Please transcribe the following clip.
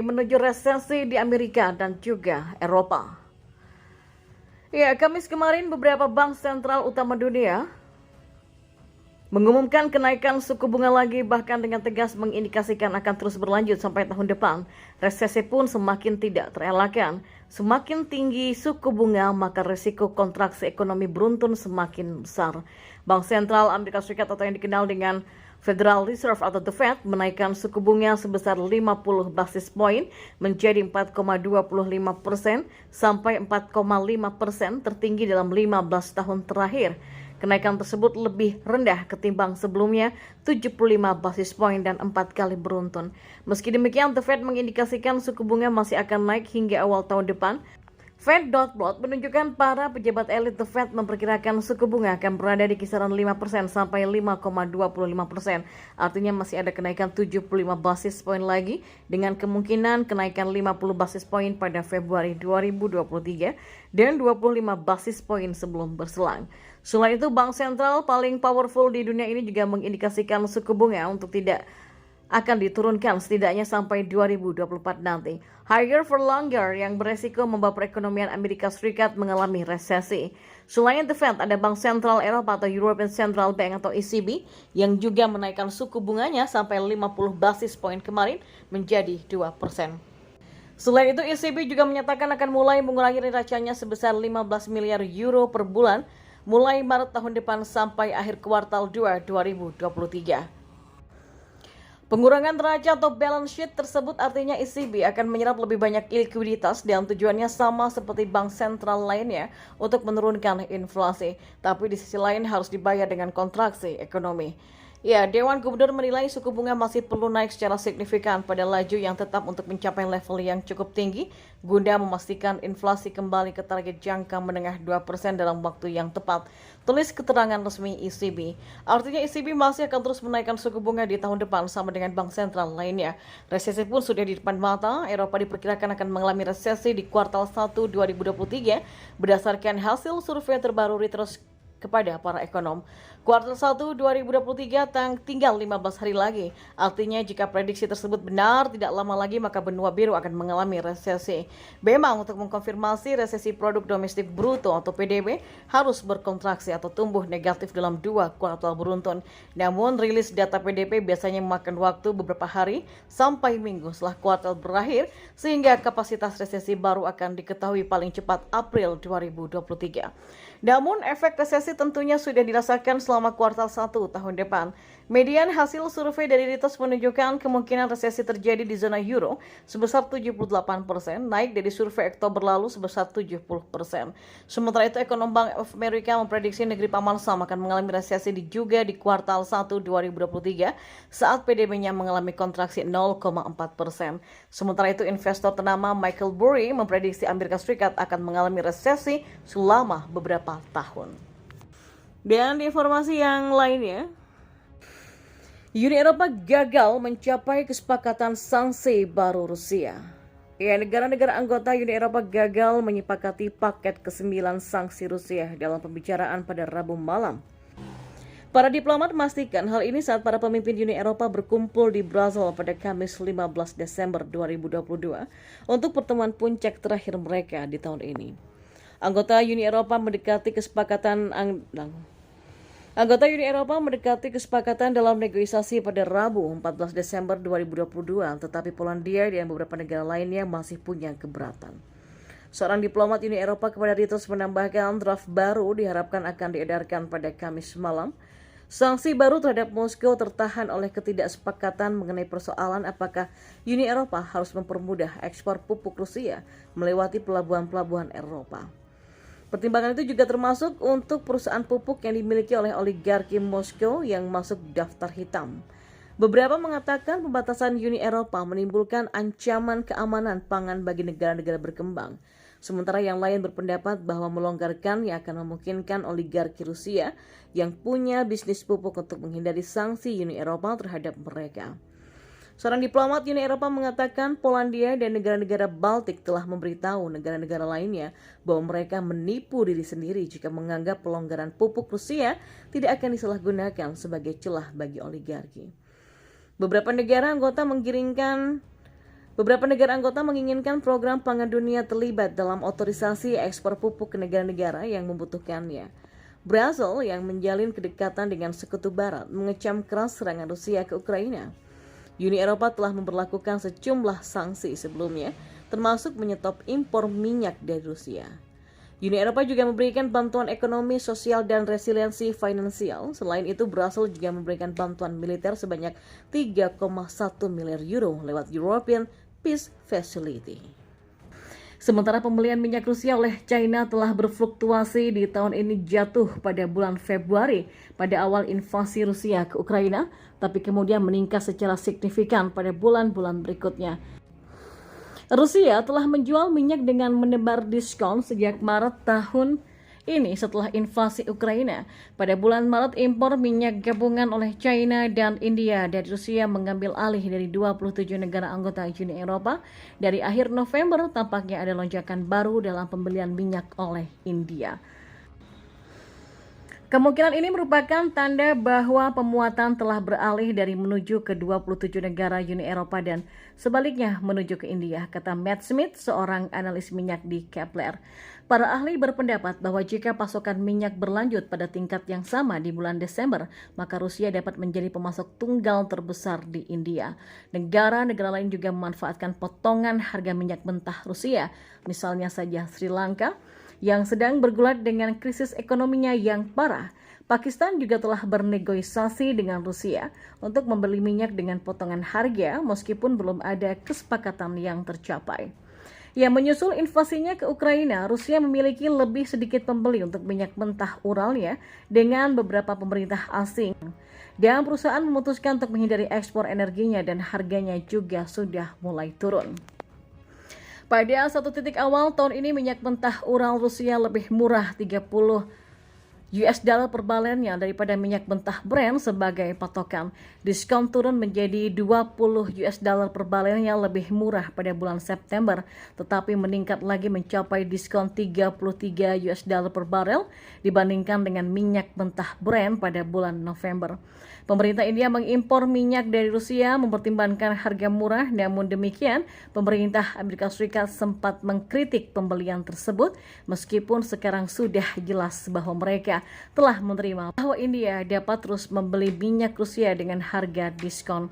menuju resesi di Amerika dan juga Eropa. Ya, Kamis kemarin beberapa bank sentral utama dunia mengumumkan kenaikan suku bunga lagi, bahkan dengan tegas mengindikasikan akan terus berlanjut sampai tahun depan. Resesi pun semakin tidak terelakkan. Semakin tinggi suku bunga, maka risiko kontraksi ekonomi beruntun semakin besar. Bank Sentral Amerika Serikat atau yang dikenal dengan Federal Reserve atau The Fed menaikkan suku bunga sebesar 50 basis poin menjadi 4,25% sampai 4,5%, tertinggi dalam 15 tahun terakhir. Kenaikan tersebut lebih rendah ketimbang sebelumnya 75 basis poin dan 4 kali beruntun. Meski demikian, The Fed mengindikasikan suku bunga masih akan naik hingga awal tahun depan. Fed.plot menunjukkan para pejabat elit The Fed memperkirakan suku bunga akan berada di kisaran 5% sampai 5,25%. Artinya masih ada kenaikan 75 basis poin lagi dengan kemungkinan kenaikan 50 basis poin pada Februari 2023 dan 25 basis poin sebelum berselang. Selain itu, bank sentral paling powerful di dunia ini juga mengindikasikan suku bunga untuk tidak akan diturunkan setidaknya sampai 2024 nanti. Higher for longer yang beresiko membawa perekonomian Amerika Serikat mengalami resesi. Selain The Fed, ada Bank Sentral Eropa atau European Central Bank atau ECB yang juga menaikkan suku bunganya sampai 50 basis poin kemarin menjadi 2%. Selain itu, ECB juga menyatakan akan mulai mengurangi neracanya sebesar 15 miliar euro per bulan mulai Maret tahun depan sampai akhir kuartal 2 2023. Pengurangan neraca atau balance sheet tersebut artinya ECB akan menyerap lebih banyak likuiditas dan tujuannya sama seperti bank sentral lainnya untuk menurunkan inflasi. Tapi di sisi lain harus dibayar dengan kontraksi ekonomi. Ya, Dewan Gubernur menilai suku bunga masih perlu naik secara signifikan pada laju yang tetap untuk mencapai level yang cukup tinggi guna memastikan inflasi kembali ke target jangka menengah 2% dalam waktu yang tepat. Tulis keterangan resmi ECB. Artinya ECB masih akan terus menaikkan suku bunga di tahun depan sama dengan bank sentral lainnya. Resesi pun sudah di depan mata. Eropa diperkirakan akan mengalami resesi di kuartal 1 2023 berdasarkan hasil survei terbaru Reuters kepada para ekonom. Kuartal 1 2023 tinggal 15 hari lagi. Artinya jika prediksi tersebut benar, tidak lama lagi maka benua biru akan mengalami resesi. Memang untuk mengkonfirmasi resesi produk domestik bruto atau PDB harus berkontraksi atau tumbuh negatif dalam 2 kuartal beruntun. Namun rilis data PDB biasanya memakan waktu beberapa hari sampai minggu setelah kuartal berakhir, sehingga kapasitas resesi baru akan diketahui paling cepat April 2023. Namun efek resesi tentunya sudah dirasakan selama kuartal 1 tahun depan. Median hasil survei dari Reuters menunjukkan kemungkinan resesi terjadi di zona euro sebesar 78%, naik dari survei Oktober lalu sebesar 70%. Sementara itu, ekonom Bank of America memprediksi negeri Paman Sam akan mengalami resesi juga di kuartal 1 2023 saat PDB-nya mengalami kontraksi 0,4%. Sementara itu, investor ternama Michael Burry memprediksi Amerika Serikat akan mengalami resesi selama beberapa tahun. Dan di informasi yang lainnya, Uni Eropa gagal mencapai kesepakatan sanksi baru Rusia. Ya, negara-negara anggota Uni Eropa gagal menyepakati paket ke-9 sanksi Rusia dalam pembicaraan pada Rabu malam. Para diplomat memastikan hal ini saat para pemimpin Uni Eropa berkumpul di Brussels pada Kamis 15 Desember 2022 untuk pertemuan puncak terakhir mereka di tahun ini. Anggota Uni Eropa mendekati kesepakatan dalam negosiasi pada Rabu 14 Desember 2022, tetapi Polandia dan beberapa negara lainnya masih punya keberatan. Seorang diplomat Uni Eropa kepada Reuters menambahkan draft baru diharapkan akan diedarkan pada Kamis malam. Sanksi baru terhadap Moskow tertahan oleh ketidaksepakatan mengenai persoalan apakah Uni Eropa harus mempermudah ekspor pupuk Rusia melewati pelabuhan-pelabuhan Eropa. Pertimbangan itu juga termasuk untuk perusahaan pupuk yang dimiliki oleh oligarki Moskow yang masuk daftar hitam. Beberapa mengatakan pembatasan Uni Eropa menimbulkan ancaman keamanan pangan bagi negara-negara berkembang. Sementara yang lain berpendapat bahwa melonggarkannya akan memungkinkan oligarki Rusia yang punya bisnis pupuk untuk menghindari sanksi Uni Eropa terhadap mereka. Seorang diplomat Uni Eropa mengatakan Polandia dan negara-negara Baltik telah memberitahu negara-negara lainnya bahwa mereka menipu diri sendiri jika menganggap pelonggaran pupuk Rusia tidak akan disalahgunakan sebagai celah bagi oligarki. Beberapa negara anggota Beberapa negara anggota menginginkan program pangan dunia terlibat dalam otorisasi ekspor pupuk ke negara-negara yang membutuhkannya. Brasil yang menjalin kedekatan dengan Sekutu Barat mengecam keras serangan Rusia ke Ukraina. Uni Eropa telah memberlakukan sejumlah sanksi sebelumnya, termasuk menyetop impor minyak dari Rusia. Uni Eropa juga memberikan bantuan ekonomi, sosial, dan resiliensi finansial. Selain itu, Brasil juga memberikan bantuan militer sebanyak 3,1 miliar euro lewat European Peace Facility. Sementara pembelian minyak Rusia oleh China telah berfluktuasi di tahun ini jatuh pada bulan Februari pada awal invasi Rusia ke Ukraina, tapi kemudian meningkat secara signifikan pada bulan-bulan berikutnya. Rusia telah menjual minyak dengan menebar diskon sejak Maret tahun ini setelah invasi Ukraina. Pada bulan Maret, impor minyak gabungan oleh China dan India dari Rusia mengambil alih dari 27 negara anggota Uni Eropa. Dari akhir November, tampaknya ada lonjakan baru dalam pembelian minyak oleh India. Kemungkinan ini merupakan tanda bahwa pemuatan telah beralih dari menuju ke 27 negara Uni Eropa dan sebaliknya menuju ke India, kata Matt Smith, seorang analis minyak di Kepler. Para ahli berpendapat bahwa jika pasokan minyak berlanjut pada tingkat yang sama di bulan Desember, maka Rusia dapat menjadi pemasok tunggal terbesar di India. Negara-negara lain juga memanfaatkan potongan harga minyak mentah Rusia, misalnya saja Sri Lanka, yang sedang bergulat dengan krisis ekonominya yang parah. Pakistan juga telah bernegosiasi dengan Rusia untuk membeli minyak dengan potongan harga meskipun belum ada kesepakatan yang tercapai. Ya, menyusul invasinya ke Ukraina, Rusia memiliki lebih sedikit pembeli untuk minyak mentah Uralnya dengan beberapa pemerintah asing. Dan perusahaan memutuskan untuk menghindari ekspor energinya dan harganya juga sudah mulai turun. Pada satu titik awal tahun ini minyak mentah Ural Rusia lebih murah 30 US dollar per barelnya daripada minyak mentah Brent sebagai patokan. Diskon turun menjadi 20 US dollar per barelnya lebih murah pada bulan September, tetapi meningkat lagi mencapai diskon 33 US dollar per barel dibandingkan dengan minyak mentah Brent pada bulan November. Pemerintah India mengimpor minyak dari Rusia mempertimbangkan harga murah, namun demikian pemerintah Amerika Serikat sempat mengkritik pembelian tersebut meskipun sekarang sudah jelas bahwa mereka telah menerima bahwa India dapat terus membeli minyak Rusia dengan harga diskon.